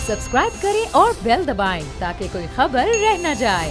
Subscribe करें और bell दबाएं ताकि कोई खबर रह न जाए।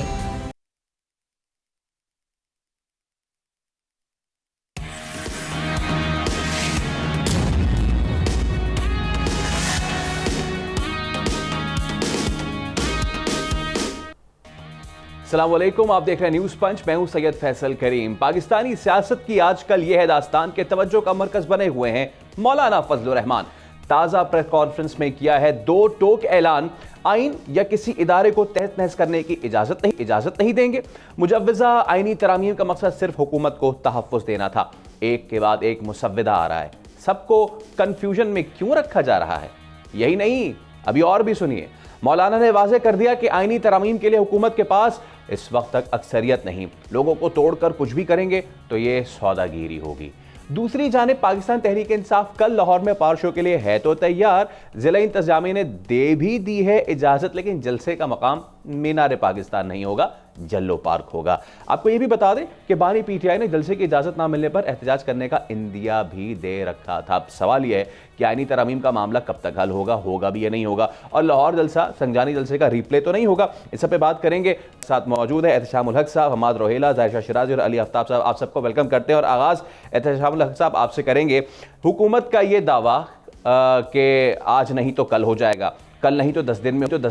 अस्सलामुअलैकुम, आप देख रहे हैं न्यूज़ पंच। मैं हूं सैयद फैसल करीम। पाकिस्तानी सियासत की आजकल यह है दास्तान के तवज्जो का मरकज बने हुए हैं मौलाना फजलुर रहमान। ताज़ा प्रेस कॉन्फ्रेंस में किया है दो टोक ऐलान। आइन या किसी इदारे को तहस नहस करने की इजाजत नहीं देंगे। मुजव्वज़ा आइनी तरामीम का मकसद सिर्फ हुकूमत को तहफ़्फ़ुज़ देना था। एक के बाद एक मुसव्विदा आ रहा है, सबको कंफ्यूजन में क्यों रखा जा रहा है? यही नहीं, अभी और भी सुनिए। मौलाना ने वाज़ेह कर दिया कि आइनी तरामीम के लिए हुकूमत के पास इस वक्त तक अक्सरियत नहीं। लोगों को तोड़कर कुछ भी करेंगे तो ये सौदागिरी होगी। दूसरी जानिब पाकिस्तान तहरीक इंसाफ कल लाहौर में पावर शो के लिए है तो तैयार। जिला इंतजामिया ने दे भी दी है इजाजत, लेकिन जलसे का मकाम मीनार पाकिस्तान नहीं होगा, जल्लो पार्क होगा। आपको यह भी बता दें कि बानी पीटीआई ने जलसे की इजाजत ना मिलने पर एहतजाज करने का इंदिया भी दे रखा था। अब सवाल यह है कि आईनी तरमीम का मामला कब तक हल होगा भी या नहीं होगा, और लाहौर जलसा संजानी जलसे का रिप्ले तो नहीं होगा। इस सब पे बात करेंगे। साथ मौजूद है एहतशामुल हक साहब, हमाद रोहेला, जायशा शिराजी और अली आफ्ताब साहब। आप सबको वेलकम करते हैं और आगाज एहतशामुल हक साहब आपसे करेंगे। हुकूमत का ये दावा कि आज नहीं तो कल हो जाएगा, कल नहीं तो 10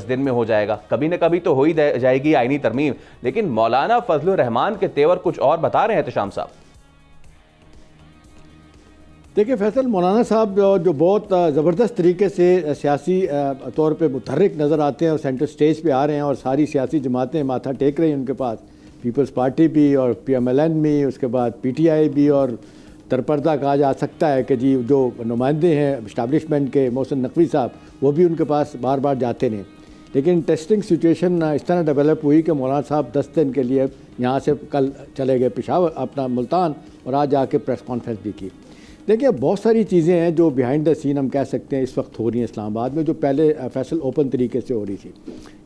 दिन में हो जाएगा, कभी न कभी तो हो ही जाएगी आईनी तरमीम, लेकिन मौलाना फजलुर रहमान के तेवर कुछ और बता रहे हैं एहतशाम साहब। देखिए फैसल, मौलाना साहब जो बहुत ज़बरदस्त तरीके से सियासी तौर पे मुतहर्रिक नज़र आते हैं और सेंटर स्टेज पे आ रहे हैं और सारी सियासी जमातें माथा टेक रही हैं उनके पास। पीपल्स पार्टी भी और PMLN भी, उसके बाद PTI भी, और तरपर्दा कहा जा सकता है कि जी जो नुमाइंदे हैं इस्टेब्लिशमेंट के मोहसिन नकवी साहब, वो भी उनके पास बार बार जाते नहीं। लेकिन टेस्टिंग सिचुएशन इस तरह डेवलप हुई कि मौलाना साहब 10 दिन के लिए यहाँ से कल चले गए पेशावर, अपना मुल्तान, और आज आके प्रेस कॉन्फ्रेंस भी की। देखिए बहुत सारी चीज़ें हैं जो बिहाइंड द सीन हम कह सकते हैं इस वक्त हो रही हैं इस्लामाबाद में, जो पहले फैसल ओपन तरीके से हो रही थी।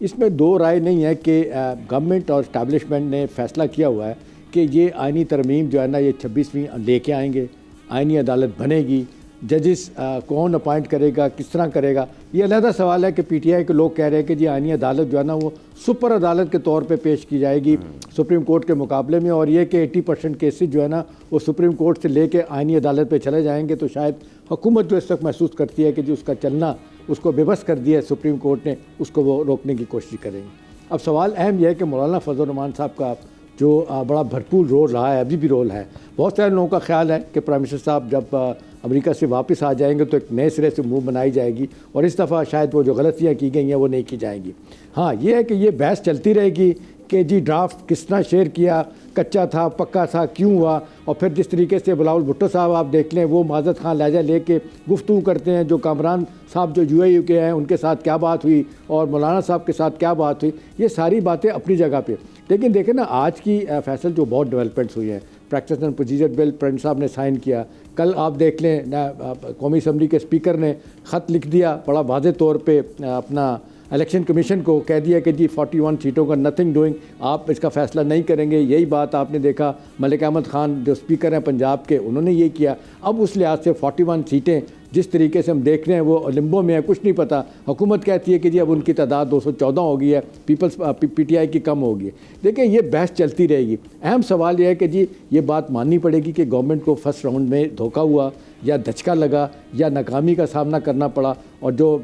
इसमें दो राय नहीं है कि गवर्नमेंट और इस्टेब्लिशमेंट ने फैसला किया हुआ है कि ये आइनी तरमीम जो है ना ये 26वीं लेके आएंगे, आइनी अदालत बनेगी, जजेस कौन अपॉइंट करेगा, किस तरह करेगा, ये अलहदा सवाल है। कि PTI के लोग कह रहे हैं कि जी आइनी अदालत जो है ना वो सुपर अदालत के तौर पे पेश की जाएगी सुप्रीम कोर्ट के मुकाबले में, और ये कि 80% केसेस जो है ना वो सुप्रीम कोर्ट से लेके आइनी अदालत पे चले जाएंगे। तो शायद हुकूमत जो इस वक्त महसूस करती है कि जो उसका चलना उसको बेबस कर दिया है सुप्रीम कोर्ट ने, उसको वो रोकने की कोशिश करेंगे। अब सवाल अहम यह है कि मौलाना फजलुर रहमान साहब का जो बड़ा भरपूर रोल रहा है, अभी भी रोल है। बहुत सारे लोगों का ख्याल है कि प्राइम मिनिस्टर साहब जब अमेरिका से वापस आ जाएंगे तो एक नए सिरे से मूव बनाई जाएगी, और इस दफ़ा शायद वो जो गलतियाँ की गई हैं वो नहीं की जाएंगी। हाँ, ये है कि ये बहस चलती रहेगी कि जी ड्राफ्ट किस तरह शेयर किया, कच्चा था, पक्का था, क्यों हुआ, और फिर जिस तरीके से बिलावल भुट्टो साहब आप देख लें वो माजत खान लहजा लेके गुफ्तगू करते हैं, जो कामरान साहब जो UAE के हैं उनके साथ क्या बात हुई और मौलाना साहब के साथ क्या बात हुई, ये सारी बातें अपनी जगह पे। लेकिन देखें ना आज की फैसल जो बहुत डेवलपमेंट्स हुई हैं, practice and procedure bill president साहब ने साइन किया, कल आप देख लें कौमी असम्बली के स्पीकर ने ख़त लिख दिया बड़ा वाज़े तौर पे अपना इलेक्शन कमीशन को, कह दिया कि जी 41 सीटों का नथिंग डूइंग, आप इसका फ़ैसला नहीं करेंगे। यही बात आपने देखा मलिक अहमद ख़ान जो स्पीकर हैं पंजाब के, उन्होंने ये किया। अब उस लिहाज से 41 सीटें जिस तरीके से हम देख रहे हैं वो लिम्बो में है, कुछ नहीं पता। हुकूमत कहती है कि जी अब उनकी तादाद 214 हो गई है, PTI की कम होगी। देखिए ये बहस चलती रहेगी। अहम सवाल ये है कि जी ये बात माननी पड़ेगी कि गवर्नमेंट को फर्स्ट राउंड में धोखा हुआ या धचका लगा या नाकामी का सामना करना पड़ा, और जो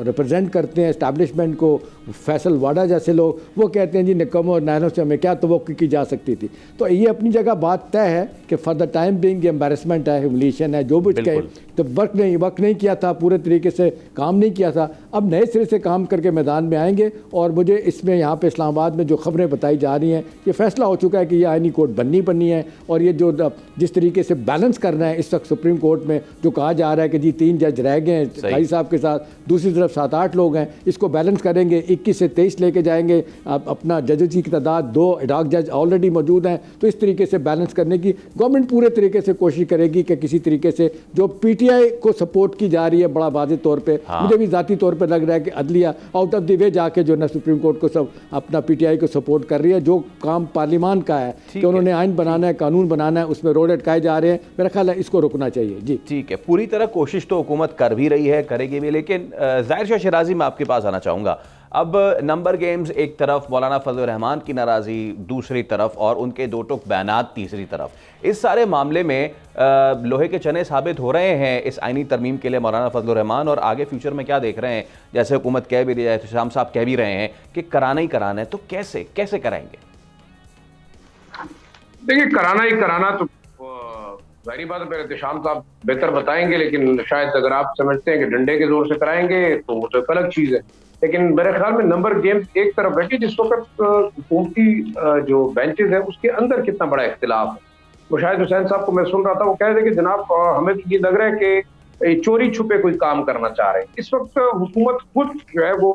रिप्रेजेंट करते हैं इस्टेब्लिशमेंट को फैसल वाडा जैसे लोग, वो कहते हैं जी निकम्मों और नायरों से हमें क्या तवक्कुह की जा सकती थी। तो ये अपनी जगह बात तय है कि फॉर द टाइम बिंग ये एम्बेरसमेंट है, ह्यूमिलिएशन है, जो भी कहे, तो वक्त नहीं किया था, पूरे तरीके से काम नहीं किया था। अब नए सिरे से काम करके मैदान में आएंगे, और मुझे इसमें यहाँ पे इस्लामाबाद में जो खबरें बताई जा रही हैं, ये फैसला हो चुका है कि ये आइनी कोर्ट बननी है, और ये जो जिस तरीके से बैलेंस करना है इस वक्त सुप्रीम कोर्ट में, जो कहा जा रहा है कि जी 3 जज रह गए हैं भाई साहब के साथ, दूसरी तरफ 7-8 लोग हैं, इसको बैलेंस करेंगे, 21 से 23 लेके जाएंगे। अपना जजेस की तादाद 2 एडॉक जज ऑलरेडी मौजूद हैं, तो इस तरीके से बैलेंस करने की गवर्नमेंट पूरे तरीके से कोशिश करेगी कि किसी तरीके से जो PTI को सपोर्ट की जा रही है बड़ा वाज़े तौर पे, मुझे भी ज़ाती तौर पे लग रहा है कि अदलिया आउट ऑफ द वे जाके जो है सुप्रीम कोर्ट को सब अपना PTI को सपोर्ट कर रही है। जो काम पार्लियामान का है कि उन्होंने आइन बनाना है, कानून बनाना है, उसमें रोड अटकाए जा रहे हैं, मेरा ख्याल है इसको रोकना चाहिए। जी ठीक है, पूरी तरह कोशिश तो हुकूमत कर भी रही है, करेगी भी, चाहिए। लेकिन ज़ाहिर शाह शिराजी, मैं आपके पास आना चाहूँगा। अब नंबर गेम्स एक तरफ, मौलाना फजल रहमान की नाराज़ी दूसरी तरफ, और उनके दो टुक बयानात तीसरी तरफ। इस सारे मामले में लोहे के चने साबित हो रहे हैं इस आइनी तरमीम के लिए मौलाना फजल रहमान, और आगे फ्यूचर में क्या देख रहे हैं? जैसे हुकूमत कह भी रही है, शाम साहब कह भी रहे हैं कि कराना ही कराना है, तो कैसे कैसे कराएंगे? देखिए, कराना ही कराना तो जाहिर बात है, मेरे एहतशाम साहब बेहतर बताएंगे, लेकिन शायद अगर आप समझते हैं कि डंडे के जोर से कराएंगे तो वो तो अलग चीज है। लेकिन मेरे ख्याल में नंबर गेम्स एक तरफ बैठी, जिस वक्त हुकूमती जो बेंचेस है उसके अंदर कितना बड़ा इख्तिलाफ है। मुशाहिद हुसैन साहब को मैं सुन रहा था, वो कह रहे थे कि जनाब हमें तो ये लग रहा है कि चोरी छुपे कोई काम करना चाह रहे हैं। इस वक्त हुकूमत खुद जो है वो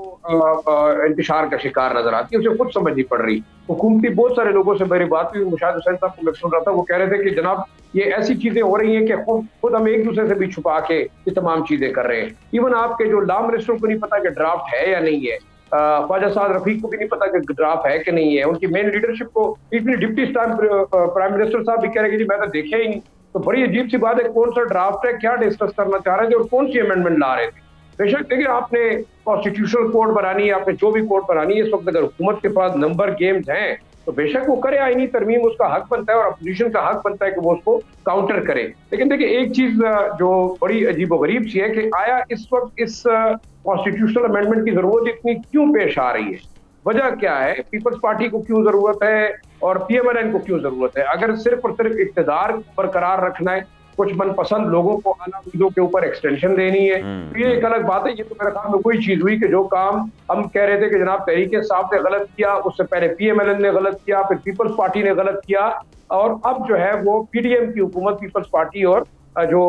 इंतशार का शिकार नजर आती है, उसे खुद समझ नहीं पड़ रही। हुकूमती बहुत सारे लोगों से मेरी बात हुई, मुशाहिद हुसैन साहब को मैं सुन रहा था, वो कह रहे थे कि जनाब ये ऐसी चीजें हो रही हैं कि खुद हम एक दूसरे से भी छुपा के ये तमाम चीजें कर रहे हैं। इवन आपके जो लॉ मिनिस्टर को नहीं पता कि ड्राफ्ट है या नहीं है, ख्वाजा साद रफीक को भी नहीं पता कि ड्राफ्ट है कि नहीं है, उनकी मेन लीडरशिप को, इतनी डिप्टी प्राइम मिनिस्टर साहब भी कह रहे हैं कि जी मैं तो देखा ही नहीं। तो बड़ी अजीब सी बात है, कौन सा ड्राफ्ट है, क्या डिस्कस करना चाह रहे थे और कौन सी अमेंडमेंट ला रहे थे। बेशक देखिए, आपने कॉन्स्टिट्यूशनल कोड बनानी है, आपने जो भी कोड बनानी है, इस वक्त अगर हुकूमत के पास नंबर गेम्स हैं तो बेशक वो करे, आईनी तरमीम उसका हक बनता है और अपोजिशन का हक बनता है कि वो उसको काउंटर करे। लेकिन देखिए, एक चीज जो बड़ी अजीबोगरीब सी है कि आया इस वक्त इस कॉन्स्टिट्यूशनल अमेंडमेंट की जरूरत इतनी क्यों पेश आ रही है? वजह क्या है? पीपल्स पार्टी को क्यों जरूरत है और पीएमएलएन को क्यों जरूरत है? अगर सिर्फ और सिर्फ इक़्तिदार बरकरार रखना है, कुछ मनपसंद लोगों को आला मुद्दों के ऊपर एक्सटेंशन देनी है, तो ये एक अलग बात है। ये तो मेरे ख्याल में कोई चीज हुई कि जो काम हम कह रहे थे कि जनाब तहरीक इंसाफ ने गलत किया, उससे पहले पीएमएलएन ने गलत किया, फिर पीपल्स पार्टी ने गलत किया, और अब जो है वो पीडीएम की हुकूमत पीपल्स पार्टी और जो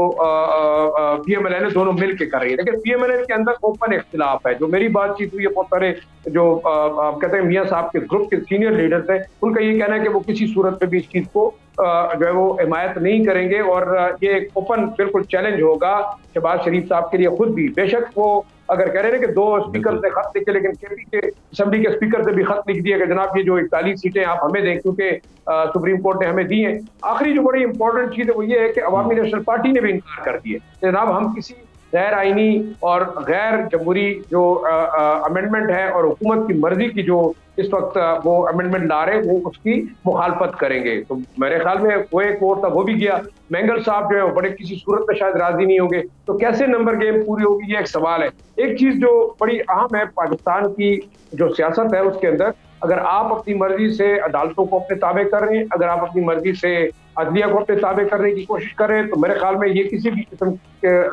पीएमएलएन है दोनों मिल के कर रही है। लेकिन पीएमएलएन के अंदर ओपन इख्तिलाफ है। जो मेरी बातचीत हुई है, बहुत सारे जो कहते हैं मियां साहब के ग्रुप के सीनियर लीडर्स हैं, उनका ये कहना है कि वो किसी सूरत में भी इस चीज को जो है वो हिमायत नहीं करेंगे, और ये एक ओपन बिल्कुल चैलेंज होगा शहबाज शरीफ साहब के लिए खुद भी। बेशक वो अगर कह रहे हैं कि 2 स्पीकर से खत लिखे, लेकिन केपी के असेंबली के स्पीकर से भी खत लिख दिया कि जनाब ये जो 41 सीटें आप हमें दें, क्योंकि सुप्रीम कोर्ट ने हमें दी हैं। आखिरी जो बड़ी इंपॉर्टेंट चीज है वो ये है कि अवामी नेशनल पार्टी ने भी इनकार कर दिया जनाब हम किसी गैर आईनी और गैर जमहूरी जो अमेंडमेंट है और हुकूमत की मर्जी की जो इस वक्त वो अमेंडमेंट ला रहे हैं वो उसकी मुखालफत करेंगे। तो मेरे ख्याल में वो एक और था, वो भी गया। मैंगल साहब जो है वो बड़े किसी सूरत में शायद राजी नहीं होंगे, तो कैसे नंबर गेम पूरी होगी, ये एक सवाल है। एक चीज जो बड़ी अहम है पाकिस्तान की जो सियासत है उसके अंदर, अगर आप अपनी मर्जी से अदालतों को अपने ताबे कर रहे हैं, अगर आप अपनी मर्जी से अदलिया को अपने ताबे करने की कोशिश कर रहे हैं, तो मेरे ख्याल में ये किसी भी किस्म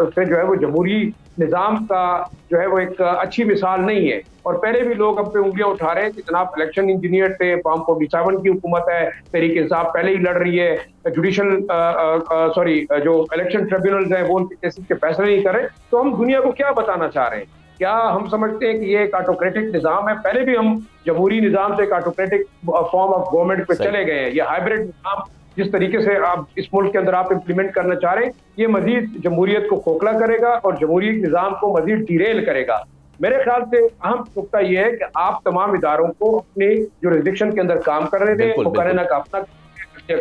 से जो है वो जमहूरी निज़ाम का जो है वो एक अच्छी मिसाल नहीं है। और पहले भी लोग अब पे उंगलियां उठा रहे हैं कि जनाब इलेक्शन इंजीनियर थे, पाम 47 की हुकूमत है, तहरीक इंसाफ पहले ही लड़ रही है, जुडिशल जो इलेक्शन ट्रिब्यूनल्स हैं वो उनके केसेस के फैसले नहीं कर रहे। तो हम दुनिया को क्या बताना चाह रहे हैं? क्या हम समझते हैं कि ये एक ऑटोक्रेटिक निज़ाम है? पहले भी हम जमहूरी निज़ाम से एक ऑटोक्रेटिक फॉर्म ऑफ गवर्नमेंट पे चले गए हैं। ये हाइब्रिड निज़ाम जिस तरीके से आप इस मुल्क के अंदर आप इम्प्लीमेंट करना चाह रहे हैं, ये मजीद जमहूरियत को खोखला करेगा और जमहूरी निज़ाम को मजीद डिरेल करेगा। मेरे ख्याल से अहम नुकता यह है कि आप तमाम इदारों को अपने जुरिस्डिक्शन के अंदर काम कर रहे थे, मुकर्रना का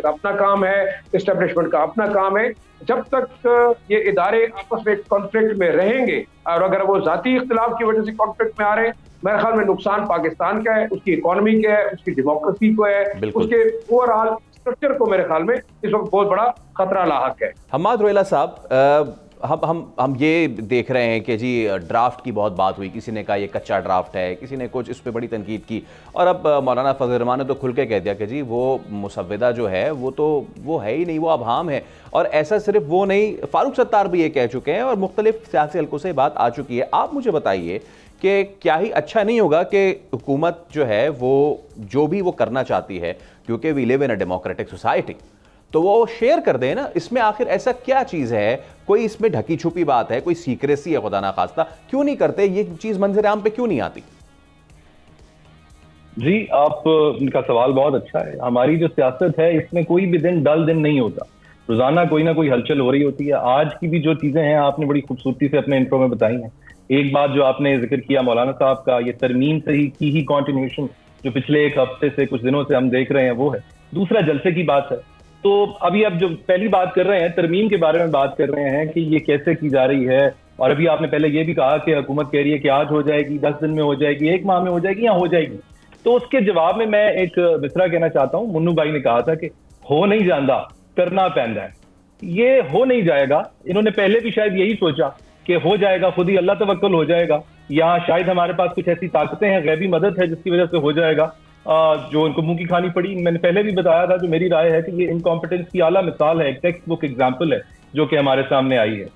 अपना काम है, एस्टेब्लिशमेंट का अपना काम है। जब तक ये इदारे आपस में कॉन्फ्लिक्ट में रहेंगे और अगर वो जाती इख्तिलाफ की वजह से कॉन्फ्लिक्ट में आ रहे हैं, मेरे ख्याल में नुकसान पाकिस्तान का है, उसकी इकोनॉमी का है, उसकी डेमोक्रेसी को है, उसके ओवरऑल स्ट्रक्चर को मेरे ख्याल में इस वक्त बहुत बड़ा खतरा लाहक है। हम्माद रोहिला साहब, हम ये देख रहे हैं कि जी ड्राफ्ट की बहुत बात हुई, किसी ने कहा ये कच्चा ड्राफ्ट है, किसी ने कुछ इस पर बड़ी तनकीद की, और अब मौलाना फजल रहमान ने तो खुल के कह दिया कि जी वो मुसव्विदा जो है वो है ही नहीं, वो अबहाम है। और ऐसा सिर्फ वो नहीं, फारूक सत्तार भी ये कह चुके हैं और मुख्तलिफ सियासी हल्कों से बात आ चुकी है। आप मुझे बताइए कि क्या ही अच्छा नहीं होगा कि हुकूमत जो है वो जो भी वो करना चाहती है, क्योंकि we live in a democratic society, तो वो शेयर कर दें ना। इसमें आखिर ऐसा क्या चीज़ है? कोई इसमें ढकी छुपी बात है, कोई सीक्रेसी है खुदा ना खास्ता? क्यों नहीं करते ये चीज़? मंजर आम पे क्यों नहीं आती? जी, आप इनका सवाल बहुत अच्छा है। हमारी जो सियासत है इसमें कोई भी दिन डल दिन नहीं होता, रोजाना कोई ना कोई हलचल हो रही होती है। आज की भी जो चीजें हैं आपने बड़ी खूबसूरती से अपने इंट्रो में बताई हैं। एक बात जो आपने जिक्र किया मौलाना साहब का, ये तरमीम से ही कॉन्टिन्यूशन जो पिछले एक हफ्ते से कुछ दिनों से हम देख रहे हैं वो है। दूसरा जलसे की बात है। तो अभी अब जो पहली बात कर रहे हैं तरमीम के बारे में बात कर रहे हैं कि ये कैसे की जा रही है, और अभी आपने पहले ये भी कहा कि हुकूमत कह रही है कि आज हो जाएगी, 10 दिन में हो जाएगी, 1 माह में हो जाएगी या हो जाएगी। तो उसके जवाब में मैं एक मिसरा कहना चाहता हूँ। मुन्नू भाई ने कहा था कि हो नहीं जाता, करना पैंदा है। ये हो नहीं जाएगा। इन्होंने पहले भी शायद यही सोचा कि हो जाएगा, खुद ही अल्लाह तवक्कुल हो जाएगा, या शायद हमारे पास कुछ ऐसी ताकतें हैं, गैबी मदद है जिसकी वजह से हो जाएगा, जो इनको मुंह की खानी पड़ी। मैंने पहले भी बताया था, जो मेरी राय है कि ये इनकॉम्पिटेंस की आला मिसाल है, एक टेक्स्ट बुक एग्जाम्पल है जो कि हमारे सामने आई है।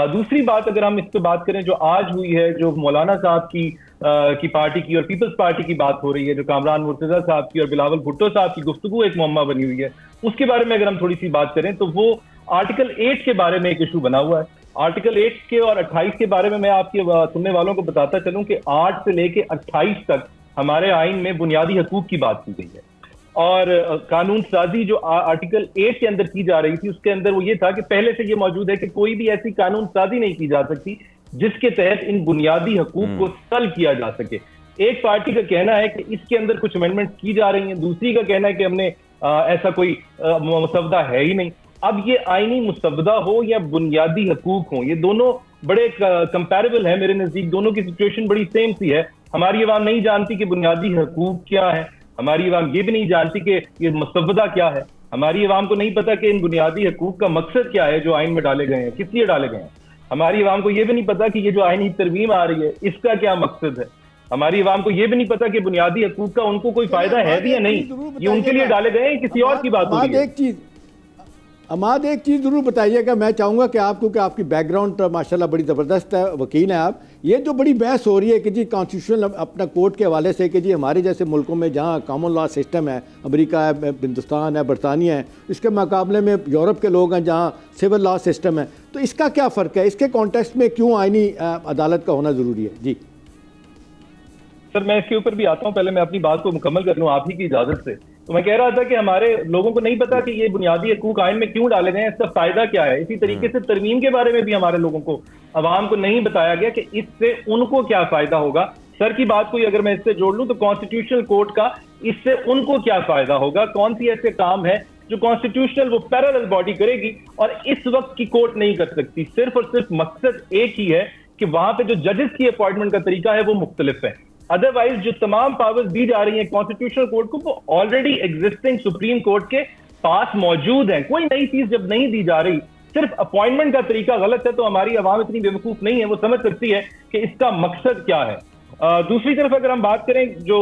दूसरी बात अगर हम इस पर बात करें जो आज हुई है, जो मौलाना साहब की पार्टी की और पीपल्स पार्टी की बात हो रही है, जो कामरान मुर्तजा साहब की और बिलावल भुट्टो साहब की गुफ्तगू एक मुअम्मा बनी हुई है, उसके बारे में अगर हम थोड़ी सी बात करें तो वो आर्टिकल 8 के बारे में एक इशू बना हुआ है। आर्टिकल 8 के और 28 के बारे में मैं आपके सुनने वालों को बताता चलूं कि 8 से लेके 28 तक हमारे आइन में बुनियादी हकूक की बात की गई है, और कानून साजी जो आर्टिकल 8 के अंदर की जा रही थी उसके अंदर वो ये था कि पहले से ये मौजूद है कि कोई भी ऐसी कानून साजी नहीं की जा सकती जिसके तहत इन बुनियादी हकूक को सल्व किया जा सके। एक पार्टी का कहना है कि इसके अंदर कुछ अमेंडमेंट की जा रही हैं, दूसरी का कहना है कि हमने ऐसा कोई मसवदा है ही नहीं। अब ये आईनी मुसवदा हो या बुनियादी हकूक हो, ये दोनों बड़े कंपैरेबल है मेरे नजदीक। दोनों की सिचुएशन बड़ी सेम सी है। हमारी अवाम नहीं जानती कि बुनियादी हकूक क्या है, हमारी अवाम ये भी नहीं जानती कि ये मसवदा क्या है, हमारी अवाम को नहीं पता कि इन बुनियादी हकूक का मकसद क्या है जो आइन में डाले गए हैं, किस लिए डाले गए हैं। हमारी अवाम को ये भी नहीं पता कि ये जो आइनी तरमीम आ रही है इसका क्या मकसद है। हमारी अवाम को ये भी नहीं पता कि बुनियादी हकूक का उनको कोई फायदा है भी या नहीं, ये उनके लिए डाले गए हैं, किसी और की बात हो रही है। अमाद एक चीज़ ज़रूर बताइएगा, मैं चाहूँगा कि आप, क्योंकि आपकी बैकग्राउंड माशाल्लाह बड़ी ज़बरदस्त है, वकील हैं आप, ये जो बड़ी बहस हो रही है कि जी कॉन्स्टिट्यूशनल अपना कोर्ट के हवाले से कि जी हमारे जैसे मुल्कों में जहाँ कॉमन लॉ सिस्टम है, अमेरिका है, हिंदुस्तान है, बरतानिया है, इसके मुकाबले में यूरोप के लोग हैं जहाँ सिविल लॉ सिस्टम है, तो इसका क्या फ़र्क है, इसके कॉन्टेक्स्ट में क्यों आइनी अदालत का होना ज़रूरी है? जी सर, मैं इसके ऊपर भी आता हूँ, पहले मैं अपनी बात को मुकम्मल कर लूँ आप ही की इजाजत से। तो मैं कह रहा था कि हमारे लोगों को नहीं पता कि ये बुनियादी हकूक आइन में क्यों डाले गए हैं, इसका फायदा क्या है। इसी तरीके से तरमीम के बारे में भी हमारे लोगों को, अवाम को नहीं बताया गया कि इससे उनको क्या फायदा होगा। सर की बात को अगर मैं इससे जोड़ लूं तो कॉन्स्टिट्यूशनल कोर्ट का इससे उनको क्या फायदा होगा, कौन सी ऐसे काम है जो कॉन्स्टिट्यूशनल वो पैरेलल बॉडी करेगी और इस वक्त की कोर्ट नहीं कर सकती। सिर्फ और सिर्फ मकसद एक ही है कि वहां पे जो जजेस की अपॉइंटमेंट का तरीका है वो मुख्तलिफ है। अदरवाइज जो तमाम पावर्स दी जा रही हैं कॉन्स्टिट्यूशनल कोर्ट को, वो ऑलरेडी एग्जिस्टिंग सुप्रीम कोर्ट के पास मौजूद है। कोई नई चीज जब नहीं दी जा रही, सिर्फ अपॉइंटमेंट का तरीका गलत है, तो हमारी अवाम इतनी बेवकूफ नहीं है, वो समझ सकती है कि इसका मकसद क्या है। दूसरी तरफ अगर हम बात करें जो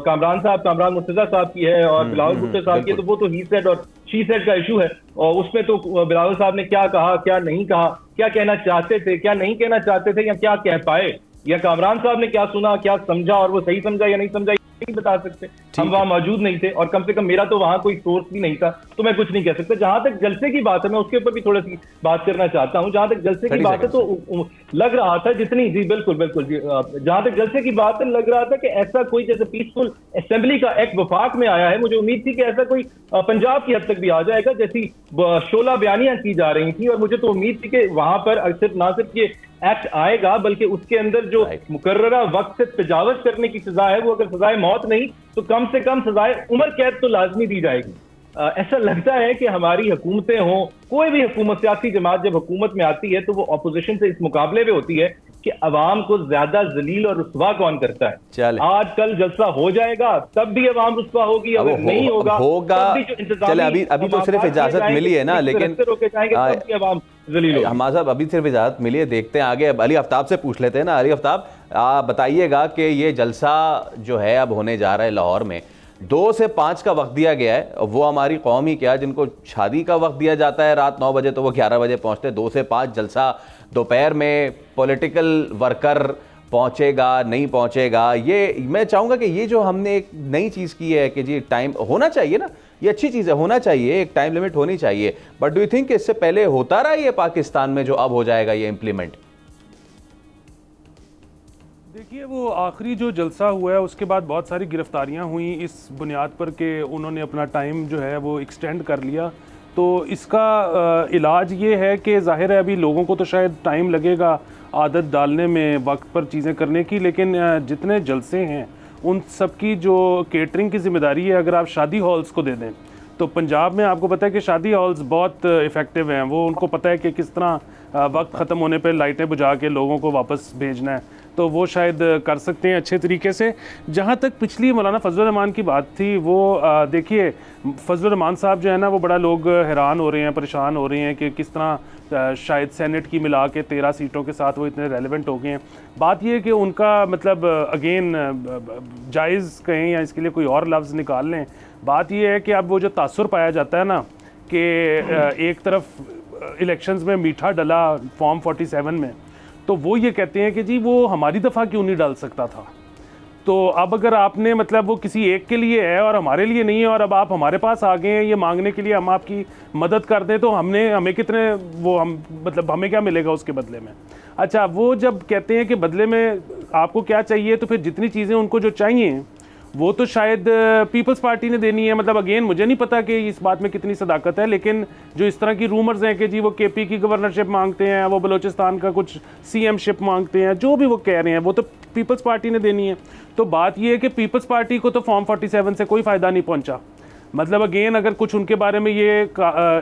कामरान मुर्तजा साहब की है और बिलावल भुट्टो साहब की है, तो वो तो ही सेड और शी सेड का इशू है, और उसमें तो बिलावल साहब ने क्या कहा, क्या नहीं कहा, क्या कहना चाहते थे, क्या नहीं कहना चाहते थे, या क्या कह पाए, या कामरान साहब ने क्या सुना, क्या समझा और वो सही समझा या नहीं समझा, नहीं बता सकते। हम वहां मौजूद नहीं थे, और कम से कम मेरा तो वहां कोई सोर्स भी नहीं था, तो मैं कुछ नहीं कह सकता। जहां तक जलसे की बात है, मैं उसके ऊपर भी थोड़ी सी बात करना चाहता हूं। जहां तक जलसे की बात है तो लग रहा था जितनी, जी बिल्कुल बिल्कुल जी, जहां तक जलसे की बात है लग रहा था कि ऐसा कोई जैसे पीसफुल असेंबली का एक्ट वफाक में आया है, मुझे उम्मीद थी कि ऐसा कोई पंजाब की हद तक भी आ जाएगा जैसी शोला बयानियां की जा रही थी, और मुझे तो उम्मीद थी कि वहां पर सिर्फ ना सिर्फ ये एक्ट आएगा बल्कि उसके अंदर जो मुकर्ररा वक्त से तजावज करने की सजा है, वो अगर सजाए मौत नहीं तो कम से कम सजाए उम्र कैद तो लाजमी दी जाएगी। ऐसा लगता है कि हमारी हुकूमतें हों, कोई भी हुकूमत, सियासी जमात जब हुकूमत में आती है तो वो अपोजिशन से इस मुकाबले में होती है कि अवाम को ज्यादा जलील और रुस्वा कौन करता है। आज कल जलसा हो जाएगा तब भी अवाम रुस्वा होगी, अगर नहीं होगा चले अभी तो सिर्फ इजाजत मिली है ना, लेकिन हमारे साहब अभी सिर्फ इजाजत मिली है, देखते हैं आगे। अब अली आफ्ताब से पूछ लेते हैं ना। अली आफ्ताब, बताइएगा कि ये जलसा जो है अब होने जा रहा है लाहौर में, 2 से 5 का वक्त दिया गया है। वो हमारी कौम ही क्या, जिनको शादी का वक्त दिया जाता है रात 9 बजे तो वो 11 बजे पहुंचते हैं। 2 से 5 जलसा, दोपहर में पॉलिटिकल वर्कर पहुंचेगा नहीं पहुंचेगा, ये मैं चाहूँगा कि ये जो हमने एक नई चीज़ की है कि जी टाइम होना चाहिए ना, ये अच्छी चीज़ है, होना चाहिए, एक टाइम लिमिट होनी चाहिए। बट डू यू थिंक इससे पहले होता रहा ये पाकिस्तान में जो अब हो जाएगा ये इम्प्लीमेंट? देखिए, वो आखिरी जो जलसा हुआ है उसके बाद बहुत सारी गिरफ्तारियां हुई इस बुनियाद पर कि उन्होंने अपना टाइम जो है वो एक्सटेंड कर लिया। तो इसका इलाज ये है कि ज़ाहिर है अभी लोगों को तो शायद टाइम लगेगा आदत डालने में, वक्त पर चीज़ें करने की, लेकिन जितने जलसे हैं उन सब की जो केटरिंग की ज़िम्मेदारी है, अगर आप शादी हॉल्स को दे दें तो पंजाब में आपको पता है कि शादी हॉल्स बहुत इफ़ेक्टिव हैं, वो उनको पता है कि किस तरह वक्त ख़त्म होने पे लाइटें बुझा के लोगों को वापस भेजना है, तो वो शायद कर सकते हैं अच्छे तरीके से। जहाँ तक पिछली मौलाना फजल रहमान की बात थी, वो देखिए फजल रहमान साहब जो है ना, वो बड़ा लोग हैरान हो रहे हैं, परेशान हो रहे हैं कि किस तरह शायद सेनेट की मिला के 13 सीटों के साथ वो इतने रेलेवेंट हो गए हैं। बात ये है कि उनका मतलब अगेन जायज़ कहें या इसके लिए कोई और लफ्ज़ निकाल लें, बात ये है कि अब वो जो तासुर पाया जाता है ना कि एक तरफ इलेक्शंस में मीठा डला फॉर्म 47 में, तो वो ये कहते हैं कि जी वो हमारी दफ़ा क्यों नहीं डाल सकता था। तो अब अगर आपने मतलब वो किसी एक के लिए है और हमारे लिए नहीं है, और अब आप हमारे पास आ गए हैं ये मांगने के लिए हम आपकी मदद कर दें, तो हमें कितने वो हम मतलब हमें क्या मिलेगा उसके बदले में। अच्छा, वो जब कहते हैं कि बदले में आपको क्या चाहिए, तो फिर जितनी चीज़ें उनको जो चाहिए वो तो शायद पीपल्स पार्टी ने देनी है। मतलब अगेन मुझे नहीं पता कि इस बात में कितनी सदाकत है, लेकिन जो इस तरह की रूमर्स हैं कि जी वो केपी की गवर्नरशिप मांगते हैं, वो बलोचिस्तान का कुछ सीएमशिप मांगते हैं, जो भी वो कह रहे हैं वो तो पीपल्स पार्टी ने देनी है। तो बात ये है कि पीपल्स पार्टी को तो फॉर्म 47 से कोई फ़ायदा नहीं पहुंचा। मतलब अगेन अगर कुछ उनके बारे में ये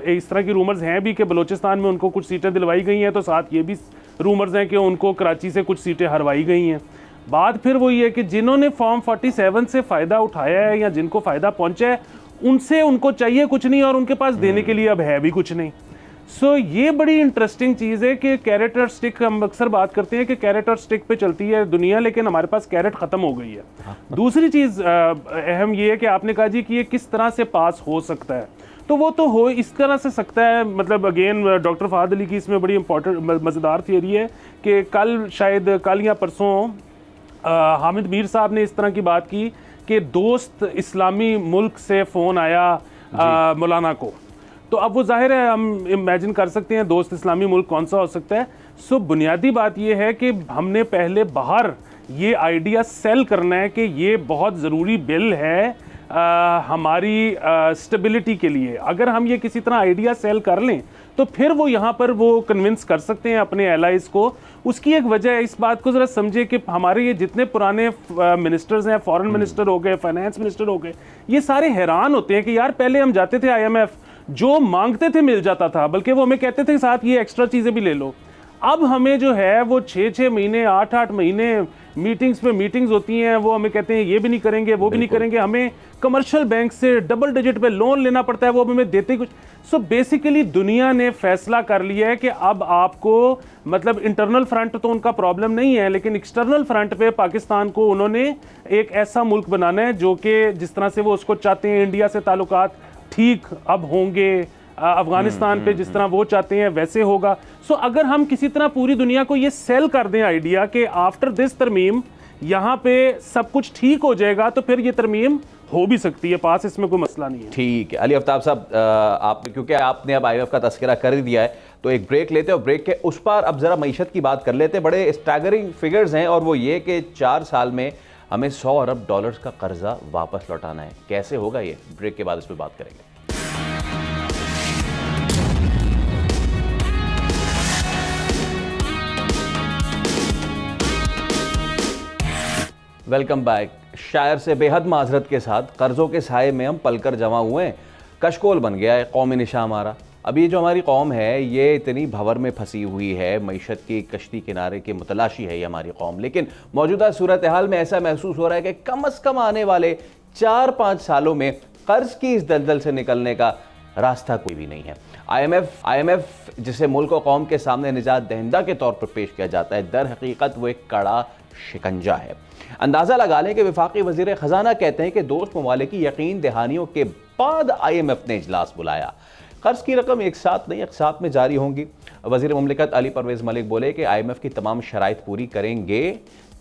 इस तरह की रूमर्स हैं भी कि बलोचिस्तान में उनको कुछ सीटें दिलवाई गई हैं, तो साथ ये भी रूमर्स हैं कि उनको कराची से कुछ सीटें हरवाई गई हैं। बात फिर वही है कि जिन्होंने फॉर्म 47 से फ़ायदा उठाया है या जिनको फ़ायदा पहुंचा है, उनसे उनको चाहिए कुछ नहीं और उनके पास देने के लिए अब है भी कुछ नहीं। सो ये बड़ी इंटरेस्टिंग चीज़ है कि कैरेट और स्टिक, हम अक्सर बात करते हैं कि कैरेट और स्टिक पे चलती है दुनिया, लेकिन हमारे पास कैरेट ख़त्म हो गई है। दूसरी चीज़ अहम ये है कि आपने कहा जी कि ये किस तरह से पास हो सकता है, तो वो तो हो इस तरह से सकता है। मतलब अगेन डॉक्टर फहद अली की इसमें बड़ी इंपॉर्टेंट मज़ेदार थियरी है कि कल या परसों हामिद मीर साहब ने इस तरह की बात की कि दोस्त इस्लामी मुल्क से फ़ोन आया मौलाना को, तो अब वो जाहिर है हम इमेजिन कर सकते हैं दोस्त इस्लामी मुल्क कौन सा हो सकता है। सो बुनियादी बात ये है कि हमने पहले बाहर ये आइडिया सेल करना है कि ये बहुत ज़रूरी बिल है हमारी स्टेबिलिटी के लिए। अगर हम ये किसी तरह आइडिया सेल कर लें तो फिर वो यहाँ पर वो कन्विंस कर सकते हैं अपने एलाइज को। उसकी एक वजह है, इस बात को ज़रा समझे कि हमारे ये जितने पुराने मिनिस्टर्स हैं, फॉरेन मिनिस्टर हो गए, फाइनेंस मिनिस्टर हो गए, ये सारे हैरान होते हैं कि यार पहले हम जाते थे IMF, जो मांगते थे मिल जाता था, बल्कि वो हमें कहते थे साथ ये एक्स्ट्रा चीज़ें भी ले लो। अब हमें जो है वो 6-6 महीने 8-8 महीने मीटिंग्स पे मीटिंग्स होती हैं, वो हमें कहते हैं ये भी नहीं करेंगे वो भी नहीं करेंगे, हमें कमर्शियल बैंक से डबल डिजिट पे लोन लेना पड़ता है, वो हमें देते कुछ। सो बेसिकली दुनिया ने फैसला कर लिया है कि अब आपको मतलब इंटरनल फ्रंट तो उनका प्रॉब्लम नहीं है, लेकिन एक्सटर्नल फ्रंट पे पाकिस्तान को उन्होंने एक ऐसा मुल्क बनाना है जो कि जिस तरह से वो उसको चाहते हैं, इंडिया से ताल्लुकात ठीक अब होंगे, अफगानिस्तान पे जिस तरह वो चाहते हैं वैसे होगा। सो अगर हम किसी तरह पूरी दुनिया को ये सेल कर दें आइडिया कि आफ्टर दिस तरमीम यहाँ पे सब कुछ ठीक हो जाएगा, तो फिर ये तरमीम हो भी सकती है पास, इसमें कोई मसला नहीं है। ठीक है अली आफ्ताब साहब, आप क्योंकि आपने अब IMF का तस्करा कर ही दिया है तो एक ब्रेक लेते हैं, और ब्रेक के उस पर अब ज़रा मईशत की बात कर लेते हैं। बड़े स्टैगरिंग फिगर्स हैं, और वो ये कि 4 साल में हमें $100 अरब का कर्जा वापस लौटाना है। कैसे होगा ये? ब्रेक के बाद इस पर बात करेंगे। Welcome back. शायर से बेहद माजरत के साथ कर्ज़ों के साए में हम पलकर जमा हुए हैं, कशकोल बन गया है कौमी निशा हमारा। अब ये जो हमारी कौम है ये इतनी भंवर में फंसी हुई है, मईशत की कश्ती किनारे के मुतलाशी है ये हमारी कौम। लेकिन मौजूदा सूरत हाल में ऐसा महसूस हो रहा है कि कम अज़ कम आने वाले 4-5 सालों में कर्ज़ की इस दलदल से निकलने का रास्ता कोई भी नहीं है। IMF जिसे मुल्क और कौम के सामने निजात दहिंदा के तौर पर पेश किया जाता है, दर हकीकत वो एक कड़ा शिकंजा है। अंदाज़ा लगा लें कि वफाकी वज़ीर ख़जाना कहते हैं कि दोस्त ममालिक की यकीन दहानियों के बाद IMF ने इजलास बुलाया। कर्ज की रकम एक साथ नहीं, एक साथ में जारी होंगी। वज़ीर मुमलिकत अली परवेज़ मलिक बोले कि IMF की तमाम शराइत पूरी करेंगे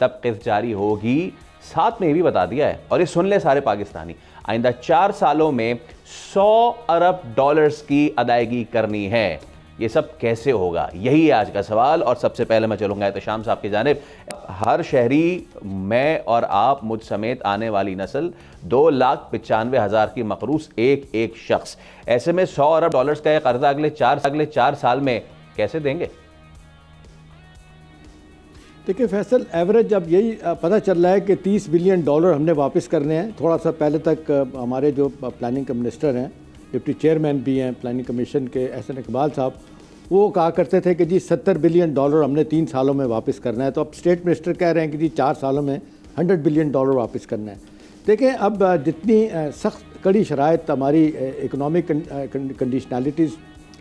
तब क़िस्त जारी होगी। साथ में ये भी बता दिया है, और ये सुन ले सारे पाकिस्तानी, आइंदा 4 सालों में $100 अरब की अदायगी करनी है। ये सब कैसे होगा, यही है आज का सवाल। और सबसे पहले मैं चलूँगा एहतशाम साहब की जानिब। हर शहरी, मैं और आप, मुझ समेत आने वाली नस्ल 2,95,000 की मकरूस एक शख्स, ऐसे में $100 अरब का यह कर्जा अगले 4 साल में कैसे देंगे? देखिए फैसल, एवरेज अब यही पता चल रहा है कि $30 बिलियन हमने वापस करने हैं। थोड़ा सा पहले तक हमारे जो प्लानिंग के मिनिस्टर हैं डिप्टी चेयरमैन भी हैं प्लानिंग कमीशन के, एहसन इकबाल साहब, वो कहा करते थे कि जी $70 बिलियन हमने 3 सालों में वापस करना है। तो अब स्टेट मिनिस्टर कह रहे हैं कि जी 4 सालों में $100 बिलियन वापस करना है। देखें, अब जितनी सख्त कड़ी शराइत हमारी इकनॉमिक कंडीशनलिटीज़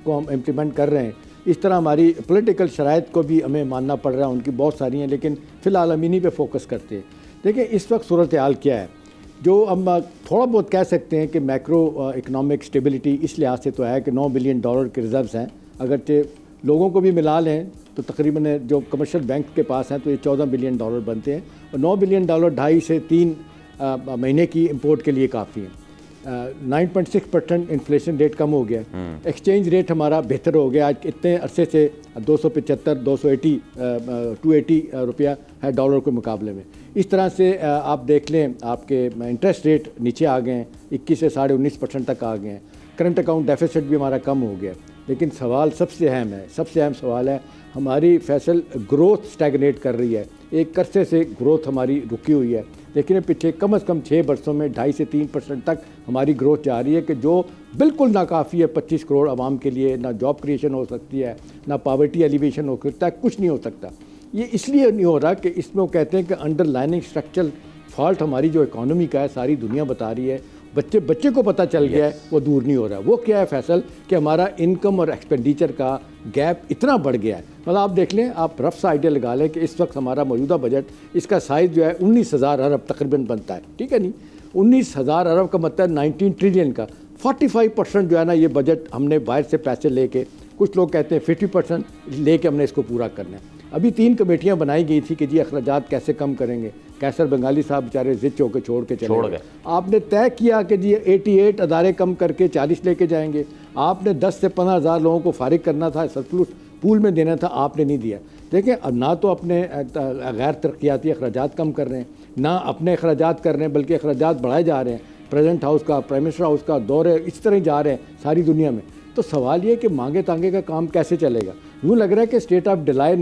को हम इम्प्लीमेंट कर रहे हैं, इस तरह हमारी पॉलिटिकल शराइत को भी हमें मानना पड़ रहा है। उनकी बहुत सारी हैं, लेकिन फ़िलहाल हम इन्हीं पे फोकस करते हैं। देखिए, इस वक्त सूरत हाल क्या है, जो हम थोड़ा बहुत कह सकते हैं कि मैक्रो इकनॉमिक स्टेबिलिटी इस लिहाज से तो है कि $9 बिलियन के रिज़र्व्स हैं। अगरचे लोगों को भी मिला लें तो तकरीबन जो कमर्शियल बैंक के पास हैं तो ये $14 बिलियन बनते हैं, और $9 बिलियन 2.5 से 3 महीने की इंपोर्ट के लिए काफ़ी है। 9.6% इन्फ्लेशन रेट कम हो गया, एक्सचेंज रेट हमारा बेहतर हो गया। आज इतने अरसे से 280 रुपया है डॉलर के मुकाबले में। इस तरह से आप देख लें, आपके इंटरेस्ट रेट नीचे आ गए हैं, 21 से 19.5% तक आ गए हैं। करंट अकाउंट डेफिसिट भी हमारा कम हो गया। लेकिन सवाल सबसे अहम है, सबसे अहम सवाल है हमारी फैसल ग्रोथ स्टैगनेट कर रही है। एक अरसे से ग्रोथ हमारी रुकी हुई है, लेकिन पिछले कम से कम 6 वर्षों में 2.5 से 3% तक हमारी ग्रोथ जा रही है, कि जो बिल्कुल नाकाफ़ी है 25 करोड़ आवाम के लिए। ना जॉब क्रिएशन हो सकती है, ना पॉवर्टी एलिवेशन हो सकता है, कुछ नहीं हो सकता। ये इसलिए नहीं हो रहा कि इसमें वो कहते हैं कि अंडरलाइनिंग स्ट्रक्चरल फॉल्ट हमारी जो इकॉनमी का है, सारी दुनिया बता रही है, बच्चे को पता चल गया है, वो दूर नहीं हो रहा। वो क्या है फैसल, कि हमारा इनकम और एक्सपेंडिचर का गैप इतना बढ़ गया है। मतलब आप देख लें, आप रफ सा आइडिया लगा लें कि इस वक्त हमारा मौजूदा बजट, इसका साइज़ जो है 19,000 अरब तकरीबन बनता है, ठीक है नहीं। 19,000 अरब का मतलब 19 ट्रिलियन का 45% जो है ना, ये बजट हमने बाहर से पैसे लेके, कुछ लोग कहते हैं 50% लेके हमने इसको पूरा करना है। अभी 3 कमेटियां बनाई गई थी कि जी अखराजात कैसे कम करेंगे। कैसर बंगाली साहब बेचारे जिच होकर छोड़ के चले गए। आपने तय किया कि जी 88 अदारे कम करके 40 लेके जाएंगे। आपने 10 से 15,000 लोगों को फारिग करना था, सरप्लस पूल में देना था, आपने नहीं दिया। देखें, अब ना तो अपने गैर तरक्याती अखराजात कम कर रहे हैं, ना अपने अखराजात कर रहे हैं, बल्कि अखराजात बढ़ाए जा रहे हैं। प्रेसिडेंट हाउस का, प्राइम मिनिस्टर हाउस का दौरे इस तरह जा रहे हैं सारी दुनिया में। तो सवाल ये कि मांगे तांगे का काम कैसे चलेगा। यूँ लग रहा है कि स्टेट ऑफ डिनाइल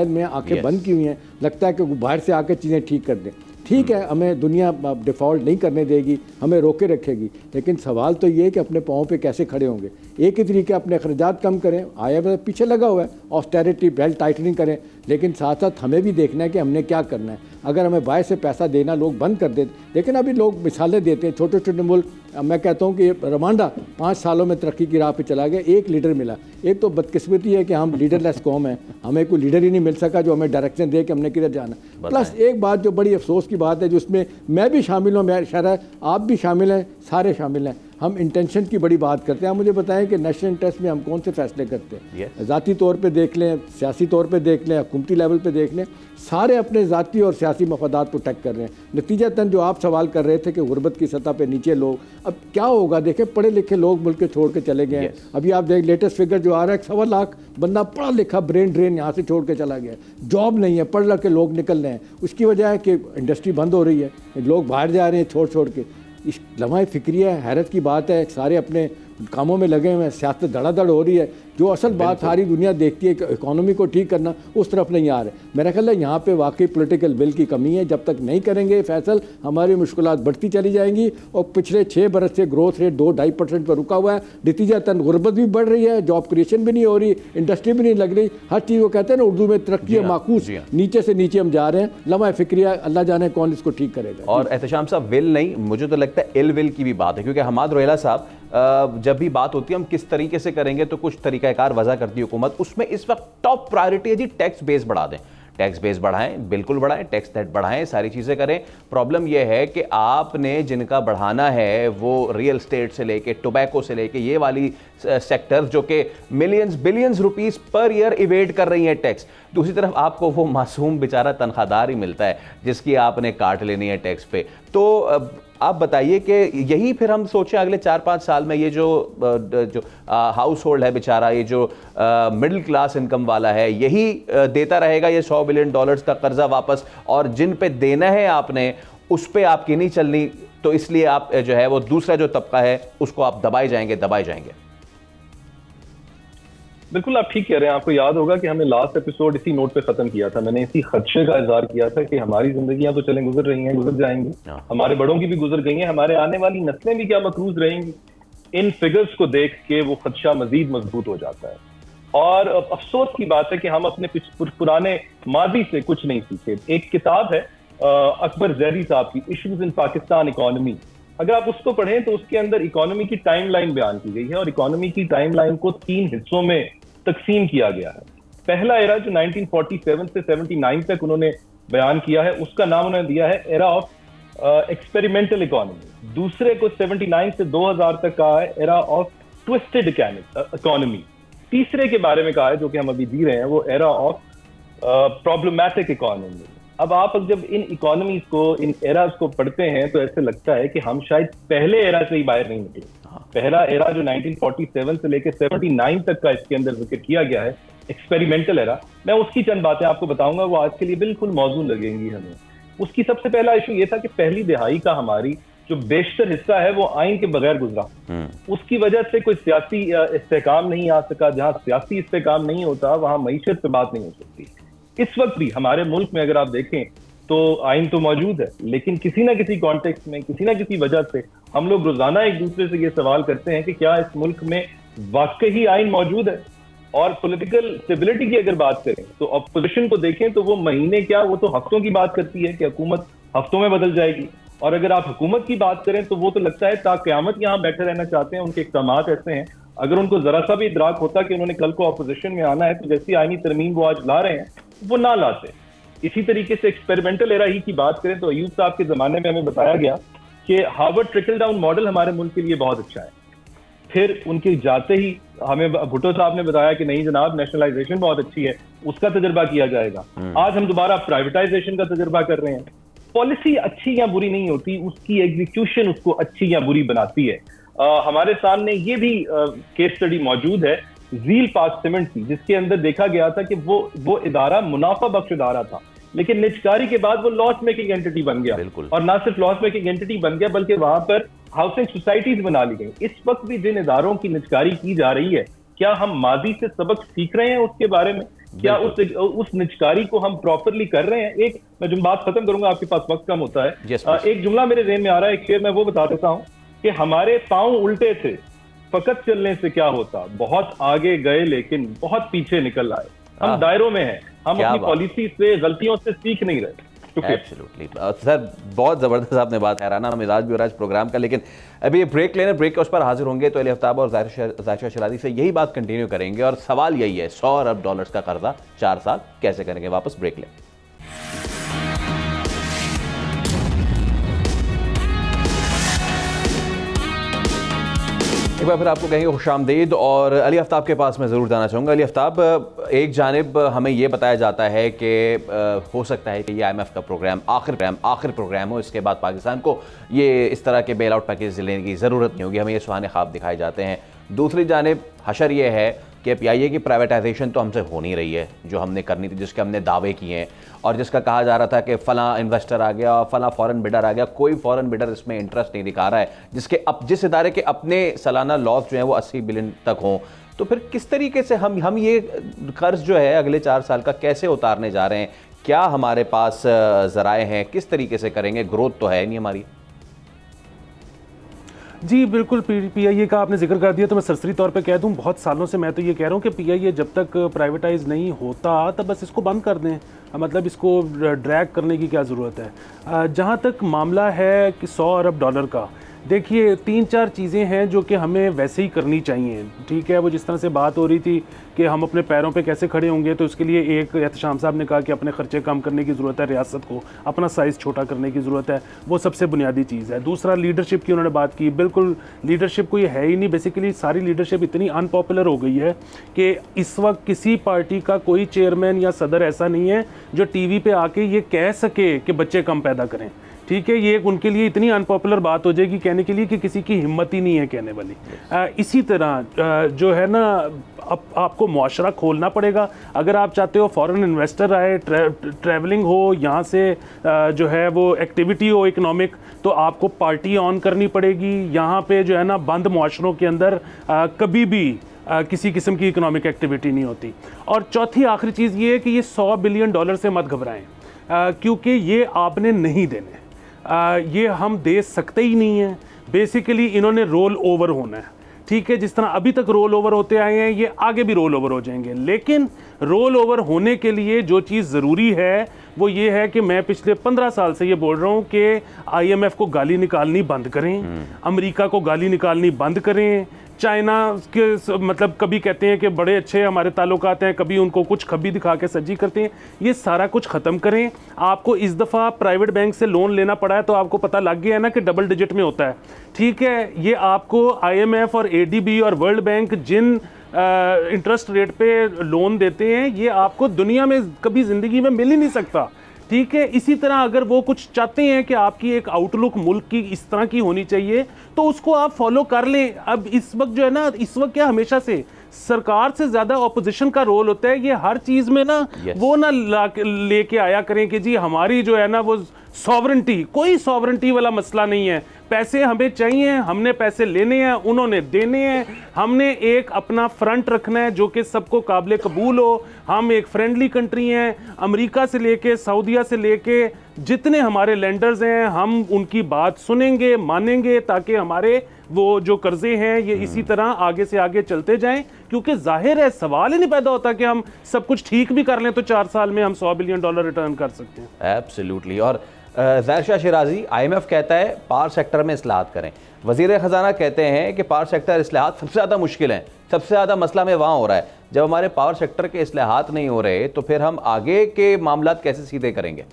में आंखें बंद की हुई हैं। लगता है कि बाहर से आकर चीज़ें ठीक कर दें। ठीक है, हमें दुनिया डिफ़ॉल्ट नहीं करने देगी, हमें रोके रखेगी, लेकिन सवाल तो ये है कि अपने पाँव पे कैसे खड़े होंगे। एक ही तरीके अपने अखराजात कम करें, आया पीछे लगा हुआ है, ऑस्टेरिटी बेल्ट टाइटनिंग करें, लेकिन साथ साथ हमें भी देखना है कि हमने क्या करना है। अगर हमें बाहर से पैसा देना लोग बंद कर देते, लेकिन अभी लोग मिसालें देते हैं, छोटे छोटे मुल्क। मैं कहता हूँ कि रवांडा 5 सालों में तरक्की की राह पे चला गया, एक लीडर मिला। एक तो बदकिस्मती है कि हम लीडरलेस कौम है, हमें कोई लीडर ही नहीं मिल सका जो हमें डायरेक्शन दे कि हमने किधर जाना। प्लस एक बात जो बड़ी अफसोस की बात है, जिसमें मैं भी शामिल हूँ, मैं शायद आप भी शामिल हैं, सारे शामिल हैं, हम इंटेंशन की बड़ी बात करते हैं। आप मुझे बताएं कि नेशनल इंटरेस्ट में हम कौन से फैसले करते हैं। ज़ाती तौर पे देख लें, सियासी तौर पे देख लें, हुकूमती लेवल पे देख लें, सारे अपने ज़ाती और सियासी मफादात प्रोटेक्ट कर रहे हैं। नतीजतन जो आप सवाल कर रहे थे कि गुर्बत की सतह पे नीचे लोग, अब क्या होगा। देखें, पढ़े लिखे लोग मुल्क छोड़ के चले गए हैं। अभी आप देख, लेटेस्ट फिगर जो आ रहा है, 1.25 लाख बंदा पढ़ा लिखा ब्रेन ड्रेन यहाँ से छोड़ के चला गया। जॉब नहीं है, पढ़ के लोग निकल रहे हैं। उसकी वजह है कि इंडस्ट्री बंद हो रही है, लोग बाहर जा रहे हैं छोड़ के। इस लम्हा फिक्रिया हैरत की बात है, सारे अपने कामों में लगे हुए हैं, सियासत धड़ाधड़ हो रही है। जो असल बात सारी दुनिया देखती है कि इकोनॉमी को ठीक करना, उस तरफ नहीं आ रहे। मेरा ख्याल है यहाँ पे वाकई पॉलिटिकल विल की कमी है। जब तक नहीं करेंगे फैसल, हमारी मुश्किलात बढ़ती चली जाएंगी। और पिछले 6 बरस से ग्रोथ रेट 2-2.5% पर रुका हुआ है। नतीजतन गुर्बत भी बढ़ रही है, जॉब क्रिएशन भी नहीं हो रही, इंडस्ट्री भी नहीं लग रही। हर चीज़ वो कहते हैं ना उर्दू में, तरक्की है माकूस, नीचे से नीचे हम जा रहे हैं। लम्हा फिक्रिया, अल्लाह जाने कौन इसको ठीक करेगा। और एहतशाम साहब, विल नहीं, मुझे तो लगता है इल विल की भी बात है, क्योंकि हमाद रोहेला साहब जब भी बात होती है हम किस तरीके से करेंगे, तो कुछ तरीकाकार वजह करती है हुकूमत। उसमें इस वक्त टॉप प्रायोरिटी है जी टैक्स बेस बढ़ा दें। टैक्स बेस बढ़ाएं, बिल्कुल बढ़ाएं, टैक्स नेट बढ़ाएं, सारी चीज़ें करें। प्रॉब्लम यह है कि आपने जिनका बढ़ाना है वो रियल स्टेट से लेके, टोबैको से लेके, ये वाली सेक्टर जो कि millions billions rupees per year evade कर रही हैं टैक्स। दूसरी तरफ आपको वो मासूम बेचारा तनख्वाहदार ही मिलता है जिसकी आपने काट लेनी है टैक्स पे। तो आप बताइए कि यही फिर हम सोचें अगले 4-5 साल में, ये जो हाउस होल्ड है बेचारा, ये जो मिडिल क्लास इनकम वाला है, यही देता रहेगा ये $100 बिलियन का कर्जा वापस, और जिन पे देना है आपने उस पे आपकी नहीं चलनी, तो इसलिए आप जो है वो दूसरा जो तबका है उसको आप दबाए जाएंगे। बिल्कुल आप ठीक कह रहे हैं। आपको याद होगा कि हमने लास्ट एपिसोड इसी नोट पे खत्म किया था। मैंने इसी खदशे का इजहार किया था कि हमारी जिंदगियां तो गुजर रही हैं, गुजर जाएंगी, हमारे बड़ों की भी गुजर गई हैं, हमारे आने वाली नस्लें भी क्या मकरूज रहेंगी। इन फिगर्स को देख के वो खदशा मजीद मजबूत हो जाता है। और अफसोस की बात है कि हम अपने पुराने माजी से कुछ नहीं सीखे। एक किताब है अकबर जैदी साहब की, इश्यूज इन पाकिस्तान इकोनॉमी, अगर आप उसको पढ़ें तो उसके अंदर इकोनॉमी की टाइमलाइन बयान की गई है और इकोनॉमी की टाइमलाइन को 3 हिस्सों में तकसीम किया गया है। पहला एरा जो 1947 से 79 तक उन्होंने बयान किया है, उसका नाम उन्होंने दिया है एरा ऑफ एक्सपेरिमेंटल इकोनॉमी। दूसरे को 79 से 2000 तक कहा है एरा ऑफ ट्विस्टेड इकोनॉमी। तीसरे के बारे में कहा है, जो कि हम अभी दी रहे हैं, वो एरा ऑफ प्रॉब्लमैटिक इकोनॉमी। अब आप जब इन इकोनॉमीज को, इन एराज को पढ़ते हैं तो ऐसे लगता है कि हम शायद पहले एरा से ही बाहर नहीं निकले। पहला एरा जो 1947 से लेकर 79 तक का इसके अंदर जिक्र किया गया है, एक्सपेरिमेंटल एरा, मैं उसकी चंद बातें आपको बताऊंगा, वो आज के लिए बिल्कुल मौजूद लगेंगी हमें। उसकी सबसे पहला इशू ये था कि पहली दिहाई का हमारी जो बेशतर हिस्सा है वो आइन के बगैर गुजरा। उसकी वजह से कोई सियासी इस्तेहकाम नहीं आ सका। जहां सियासी इस्तेहकाम नहीं होता वहां मईशत पे बात नहीं हो सकती। इस वक्त भी हमारे मुल्क में अगर आप देखें तो आइन तो मौजूद है, लेकिन किसी ना किसी कॉन्टेक्स्ट में, किसी ना किसी वजह से हम लोग रोजाना एक दूसरे से ये सवाल करते हैं कि क्या इस मुल्क में वाकई आइन मौजूद है। और पॉलिटिकल स्टेबिलिटी की अगर बात करें तो अपोजिशन को देखें तो वो महीने क्या, वो तो हफ्तों की बात करती है कि हुकूमत हफ्तों में बदल जाएगी। और अगर आप हुकूमत की बात करें तो वो तो लगता है ता क़यामत यहाँ बैठे रहना चाहते हैं। उनके इक़दाम ऐसे हैं, अगर उनको जरा सा भी इदराक होता कि उन्होंने कल को अपोजिशन में आना है तो जैसी आईनी तरमीम वो आज ला रहे हैं वो ना लाते। इसी तरीके से एक्सपेरिमेंटल एरा ही की बात करें तो अयूब साहब के जमाने में हमें बताया गया कि हार्वर्ड ट्रिकल डाउन मॉडल हमारे मुल्क के लिए बहुत अच्छा है। फिर उनके जाते ही हमें भुट्टो साहब ने बताया कि नहीं जनाब, नेशनलाइजेशन बहुत अच्छी है, उसका तजर्बा किया जाएगा। आज हम दोबारा प्राइवेटाइजेशन का तजर्बा कर रहे हैं। पॉलिसी अच्छी या बुरी नहीं होती, उसकी एग्जीक्यूशन उसको अच्छी या बुरी बनाती है। हमारे सामने ये भी केस स्टडी मौजूद है झील पाक सीमेंट की, जिसके अंदर देखा गया था कि वो इदारा मुनाफा बख्श इदारा था, लेकिन निजकारी के बाद वो लॉस मेकिंग एंटिटी बन गया। और ना सिर्फ लॉस मेकिंग एंटिटी बन गया बल्कि वहां पर हाउसिंग सोसाइटीज बना ली गई। इस वक्त भी जिन इदारों की निजकारी की जा रही है, क्या हम माजी से सबक सीख रहे हैं उसके बारे में? क्या उस निजकारी को हम प्रॉपरली कर रहे हैं? एक मैं जो बात खत्म करूंगा, आपके पास वक्त कम होता है। एक जुमला मेरे ज़हन में आ रहा है, एक शेर मैं वो बता देता हूँ कि हमारे पांव उल्टे थे, फकत चलने से क्या होता, बहुत आगे गए लेकिन बहुत पीछे निकल आए। हम दायरों में हैं, हम अपनी पॉलिसी से, गलतियों से सीख नहीं रहे। एब्सोल्युटली सर, बहुत ज़बरदस्त आपने बात, हैराना मिजाज भी हो रहा है इस प्रोग्राम का। लेकिन अभी ब्रेक लेने, ब्रेक के उस पर हाजिर होंगे तो अली आफ्ताब और जायशा शिराजी से यही बात कंटिन्यू करेंगे। और सवाल यही है, $100 अरब का कर्जा 4 साल कैसे करेंगे? वापस ब्रेक लें। एक बार फिर आपको कहेंगे खुशामदीद। और अली आफ्ताब के पास मैं ज़रूर जाना चाहूँगा। अली आफ्ताब, एक जानिब हमें ये बताया जाता है कि हो सकता है कि ये IMF का प्रोग्राम आखिर प्रोग्राम हो, इसके बाद पाकिस्तान को ये इस तरह के बेल आउट पैकेज लेने की ज़रूरत नहीं होगी, हमें ये सुहाने ख्वाब दिखाए जाते हैं। दूसरी जानिब हशर ये है कि PIA की प्राइवेटाइजेशन तो हमसे हो नहीं रही है जो हमने करनी थी, जिसके हमने दावे किए हैं और जिसका कहा जा रहा था कि फ़लाँ इन्वेस्टर आ गया, फ़लाँ फॉरेन बिडर आ गया। कोई फॉरेन बिडर इसमें इंटरेस्ट नहीं दिखा रहा है, जिस इदारे के अपने सालाना लॉस जो हैं वो 80 बिलियन तक हों। तो फिर किस तरीके से हम ये कर्ज जो है अगले 4 साल का कैसे उतारने जा रहे हैं? क्या हमारे पास ज़राए हैं? किस तरीके से करेंगे? ग्रोथ तो है नहीं हमारी। जी बिल्कुल, PIA का आपने जिक्र कर दिया तो मैं सरसरी तौर पे कह दूं, बहुत सालों से मैं तो ये कह रहा हूं कि PIA जब तक प्राइवेटाइज नहीं होता तब बस इसको बंद कर दें, मतलब इसको ड्रैग करने की क्या ज़रूरत है। जहां तक मामला है कि $100 अरब का, देखिए 3-4 चीज़ें हैं जो कि हमें वैसे ही करनी चाहिए। ठीक है, वो जिस तरह से बात हो रही थी कि हम अपने पैरों पे कैसे खड़े होंगे, तो उसके लिए एक एहतशाम साहब ने कहा कि अपने खर्चे कम करने की ज़रूरत है, रियासत को अपना साइज़ छोटा करने की ज़रूरत है, वो सबसे बुनियादी चीज़ है। दूसरा, लीडरशिप की उन्होंने बात की, बिल्कुल लीडरशिप कोई है ही नहीं। बेसिकली सारी लीडरशिप इतनी अनपॉपुलर हो गई है कि इस वक्त किसी पार्टी का कोई चेयरमैन या सदर ऐसा नहीं है जो TV पे आके ये कह सके कि बच्चे कम पैदा करें। ठीक है, ये उनके लिए इतनी अनपॉपुलर बात हो जाएगी कहने के लिए कि किसी की हिम्मत ही नहीं है कहने वाली। इसी तरह जो है ना, आपको मुआशरा खोलना पड़ेगा अगर आप चाहते हो फॉरेन इन्वेस्टर आए, ट्रैवलिंग हो, यहाँ से जो है वो एक्टिविटी हो इकोनॉमिक, तो आपको पार्टी ऑन करनी पड़ेगी। यहाँ पे जो है ना, बंद मुआशरों के अंदर कभी भी किसी किस्म की इकोनॉमिक एक्टिविटी नहीं होती। और चौथी आखिरी चीज़ ये है कि ये $100 बिलियन से मत घबराएं, क्योंकि ये आपने नहीं देने, ये हम दे सकते ही नहीं हैं। बेसिकली इन्होंने रोल ओवर होना है। ठीक है, जिस तरह अभी तक रोल ओवर होते आए हैं ये आगे भी रोल ओवर हो जाएंगे। लेकिन रोल ओवर होने के लिए जो चीज़ ज़रूरी है वो ये है कि मैं पिछले 15 साल से ये बोल रहा हूँ कि IMF को गाली निकालनी बंद करें, अमेरिका को गाली निकालनी बंद करें, चाइना के मतलब कभी कहते हैं कि बड़े अच्छे हमारे ताल्लुकात हैं, कभी उनको कुछ खबी दिखा के सज्जी करते हैं, ये सारा कुछ ख़त्म करें। आपको इस दफ़ा प्राइवेट बैंक से लोन लेना पड़ा है तो आपको पता लग गया है ना कि डबल डिजिट में होता है, ठीक है। ये आपको IMF और ADB और वर्ल्ड बैंक जिन इंटरेस्ट रेट पे लोन देते हैं ये आपको दुनिया में कभी ज़िंदगी में मिल ही नहीं सकता, ठीक है। इसी तरह अगर वो कुछ चाहते हैं कि आपकी एक आउटलुक मुल्क की इस तरह की होनी चाहिए तो उसको आप फॉलो कर लें। अब इस वक्त जो है ना, इस वक्त क्या हमेशा से सरकार से ज्यादा ऑपोजिशन का रोल होता है, ये हर चीज में ना वो ना लेके आया करें कि जी हमारी जो है ना वो सॉवरेंटी, कोई सॉवरेंटी वाला मसला नहीं है, पैसे हमें चाहिए, हमने पैसे लेने हैं, उन्होंने देने हैं, हमने एक अपना फ्रंट रखना है जो कि सबको काबिल कबूल हो। हम एक फ्रेंडली कंट्री हैं, अमेरिका से लेके सऊदीया से लेके जितने हमारे लेंडर्स हैं हम उनकी बात सुनेंगे, मानेंगे, ताकि हमारे वो जो कर्जे हैं ये इसी तरह आगे से आगे चलते जाएं, क्योंकि जाहिर है सवाल ही नहीं पैदा होता कि हम सब कुछ ठीक भी कर लें तो 4 साल में हम $100 बिलियन रिटर्न कर सकते हैं। एब्सोल्युटली। और ज़ाहिर शाह शिराजी, IMF कहता है पावर सेक्टर में इस्लाहात करें, वज़ीर ख़जाना कहते हैं कि पावर सेक्टर इस्लाहात सबसे ज़्यादा मुश्किल हैं, सबसे ज़्यादा मसला में वहाँ हो रहा है। जब हमारे पावर सेक्टर के इस्लाहात नहीं हो रहे तो फिर हम आगे के मामलात कैसे सीधे करेंगे?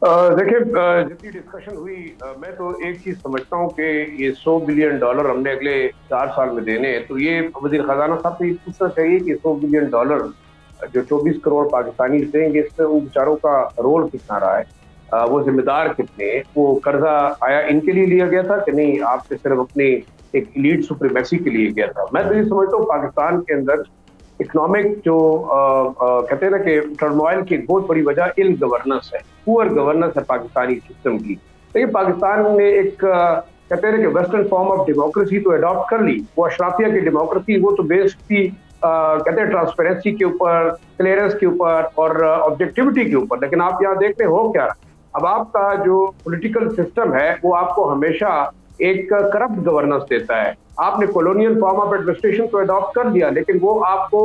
देखिए, जितनी डिस्कशन हुई, मैं तो एक चीज समझता हूँ कि ये $100 बिलियन हमने अगले 4 साल में देने हैं, तो ये वज़ीर ख़जाना साहब से पूछना चाहिए कि $100 बिलियन जो 24 करोड़ पाकिस्तानी देंगे, इसमें उन बेचारों का रोल कितना रहा है, वो जिम्मेदार कितने हैं, वो कर्जा आया इनके लिए लिया गया था कि नहीं आपसे सिर्फ अपनी एक लीड सुप्रीमेसी के लिए गया था। मैं तो ये समझता हूँ पाकिस्तान के अंदर इकोनॉमिक जो कहते हैं ना कि टर्मोइल की एक बहुत बड़ी वजह इल गवर्नेंस है, पुअर गवर्नेंस है पाकिस्तानी सिस्टम की। तो ये पाकिस्तान ने एक कहते हैं ना कि वेस्टर्न फॉर्म ऑफ डेमोक्रेसी तो अडॉप्ट कर ली, वो अशराफिया की डेमोक्रेसी, वो तो बेस्ड थी कहते हैं ट्रांसपेरेंसी के ऊपर, क्लियरेंस के ऊपर और ऑब्जेक्टिविटी के ऊपर। लेकिन आप यहाँ देखते हो क्या, अब आपका जो पॉलिटिकल सिस्टम है वो आपको हमेशा एक करप्ट गवर्नेंस देता है। आपने कॉलोनियल फॉर्म ऑफ एडमिनिस्ट्रेशन को अडॉप्ट कर दिया लेकिन वो आपको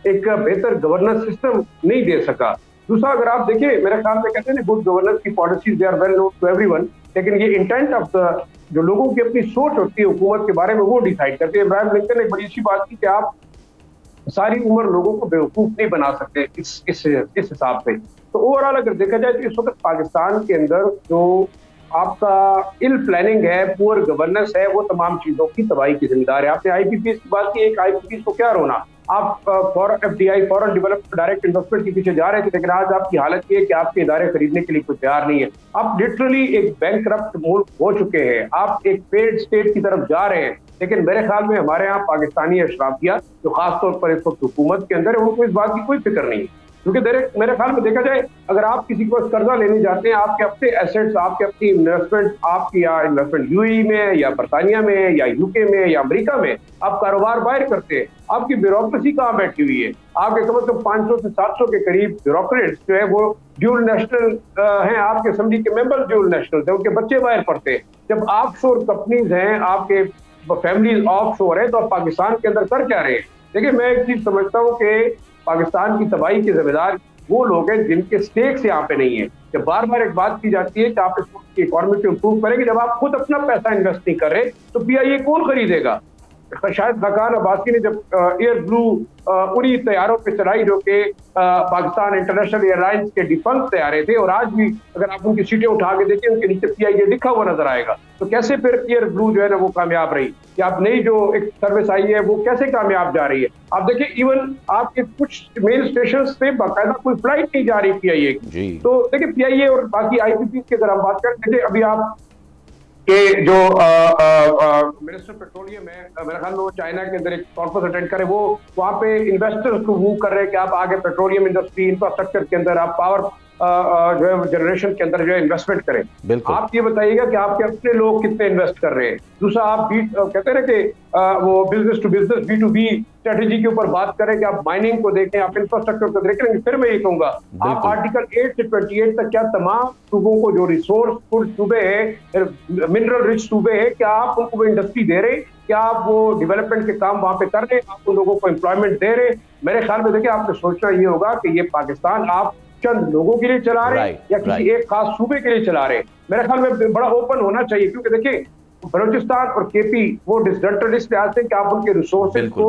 एक बेहतर गवर्नेंस सिस्टम नहीं दे सका। दूसरा, अगर आप देखिए, मेरे ख्याल में कहते हैं ना गुड गवर्नेंस की policies they are well known to everyone, लेकिन ये इंटेंट ऑफ द जो लोगों की अपनी सोच होती है हुकूमत के बारे में वो डिसाइड करते हैं। इब्राहिम लिंकन ने बड़ी अच्छी बात की कि आप सारी उम्र लोगों को बेवकूफ नहीं बना सकते इस हिसाब से। तो ओवरऑल अगर देखा जाए तो इस वक्त पाकिस्तान के अंदर जो आपका इल प्लानिंग है, पुअर गवर्नेंस है, वो तमाम चीजों की तबाही की जिम्मेदार है। आपने IPPs की बात की, एक IPPs को क्या रोना, आप FDI foreign development direct investment के पीछे जा रहे थे, लेकिन आज आपकी हालत ये है कि आपके इदारे खरीदने के लिए कोई तैयार नहीं है। आप लिटरली एक बैंकरप्ट मुल्क हो चुके हैं, आप एक फेल्ड स्टेट की तरफ जा रहे हैं। लेकिन मेरे ख्याल में हमारे यहाँ पाकिस्तानी अशराफिया जो खासतौर पर इस वक्त हुकूमत के अंदर है उनको इस बात की कोई फिक्र नहीं है, क्योंकि मेरे ख्याल में देखा जाए अगर आप किसी को कर्जा लेने जाते हैं, आपके अपने एसेट्स, आपके अपनी इन्वेस्टमेंट, आपकी या इन्वेस्टमेंट UAE में या बरतानिया में या UK में या अमेरिका में आप कारोबार बाहर करते हैं, आपकी ब्यूरोक्रेसी कहाँ बैठी हुई है? आपके कम से कम 500 से 700 के करीब ब्यूरोक्रेट्स जो है वो ड्यूल नेशनल हैं, आपके असेंबली के मेंबर ड्यूल नेशनल हैं, उनके बच्चे बाहर पढ़ते हैं। जब ऑफशोर कंपनीज हैं, आपके फैमिली ऑफशोर है, तो आप पाकिस्तान के अंदर कर क्या रहे हैं? देखिए, मैं एक चीज समझता हूँ कि पाकिस्तान की तबाही के जिम्मेदार वो लोग हैं जिनके स्टेक्स यहाँ पे नहीं है। जब बार बार एक बात की जाती है कि आप इस इकोनॉमी को इम्प्रूव करेंगे, जब आप खुद अपना पैसा इन्वेस्ट नहीं कर रहे तो PIA कौन खरीदेगा? शायद खाकान अब्बासी ने जब एयर ब्लू उन्हीं तैयारों पे चलाई जो कि पाकिस्तान इंटरनेशनल एयरलाइंस के डिफंक्ट तैयारे थे, और आज भी अगर आप उनकी सीटें उठा के देखें उनके नीचे PIA लिखा हुआ नजर आएगा। तो कैसे फिर एयर ब्लू जो है ना वो कामयाब रही, या आप नई जो एक सर्विस आई है वो कैसे कामयाब जा रही है? आप देखिए, इवन आपके कुछ मेल स्टेशन से बाकायदा कोई फ्लाइट नहीं जा रही PIA की। तो देखिए, PIA और बाकी IPPs की अगर हम बात करें, देखिए अभी आप के जो मिनिस्टर पेट्रोलियम है, मेरे ख्याल में वो चाइना के अंदर एक कॉन्फ्रेंस अटेंड करे, वो वहाँ पे इन्वेस्टर्स को मूव कर रहे हैं कि आप आगे पेट्रोलियम इंडस्ट्री इंफ्रास्ट्रक्चर के अंदर आप पावर जो है जनरेशन के अंदर जो है इन्वेस्टमेंट करें। बिल्कुल। आप ये बताइएगा कि आपके अपने लोग कितने इन्वेस्ट कर रहे हैं। दूसरा, आप कहते हैं ना कि वो business to business B2B strategy के ऊपर बात करें कि आप माइनिंग को देखें, आप इंफ्रास्ट्रक्चर को देखें। फिर मैं ये कहूंगा, आप आर्टिकल 8 से 28 तक क्या तमाम सूबों को जो रिसोर्सफुल सूबे है, मिनरल रिच सूबे है, क्या आप उनको वो इंडस्ट्री दे रहे? क्या आप वो डेवलपमेंट के काम वहां पे कर रहे हैं? आप उन लोगों को एम्प्लॉयमेंट दे रहे? मेरे ख्याल में देखिए, आपने सोचना ये होगा कि ये पाकिस्तान आप चंद लोगों के लिए चला रहे हैं या किसी एक खास सूबे के लिए चला रहे हैं। मेरे ख्याल में बड़ा ओपन होना चाहिए, क्योंकि देखिए बलूचिस्तान और KP वो डिसएडवांटेज पे आते हैं कि आप उनके रिसोर्सेज को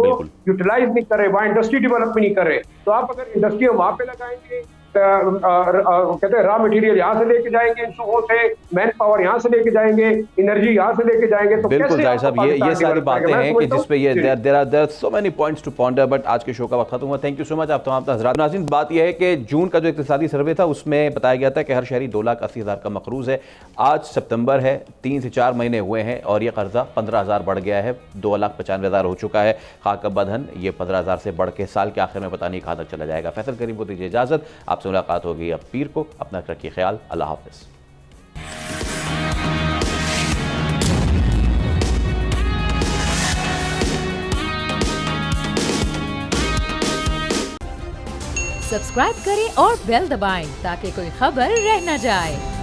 यूटिलाइज नहीं कर रहे, वहाँ इंडस्ट्री डेवलप नहीं कर रहे। तो आप अगर इंडस्ट्री वहां पे लगाएंगे, कहते हैं रॉ मटेरियल यहाँ से लेके जाएंगे, इन सूबों से मैन पावर यहाँ से लेके जाएंगे, एनर्जी यहाँ से लेके जाएंगे, तो बिल्कुल जाहिर साहब, ये सारी बातें हैं कि जिस पे ये there are so many points to ponder, but आज के शो का वक्त खत्म हुआ। थैंक यू सो मच आप तमाम हज़रात। नाज़रीन, बात यह है कि जून का जो इक़्तिसादी सर्वे था उसमें बताया गया था कि हर शहरी 2,80,000 का मकरूज़ है। आज सितंबर है, 3 से 4 महीने हुए हैं और ये कर्जा 15,000 बढ़ गया है, 2,95,000 हो चुका है। खाका बदहन ये 15,000 से बढ़ के साल के आखिर में पता नहीं कहाँ तक चला जाएगा। फैसल करीम को दीजिए इजाज़त, आपसे मुलाकात होगी अब पीर को। अपना रखिए ख्याल, अल्लाह हाफ़िज़। सब्सक्राइब करें और बेल दबाएं ताकि कोई खबर रह न जाए।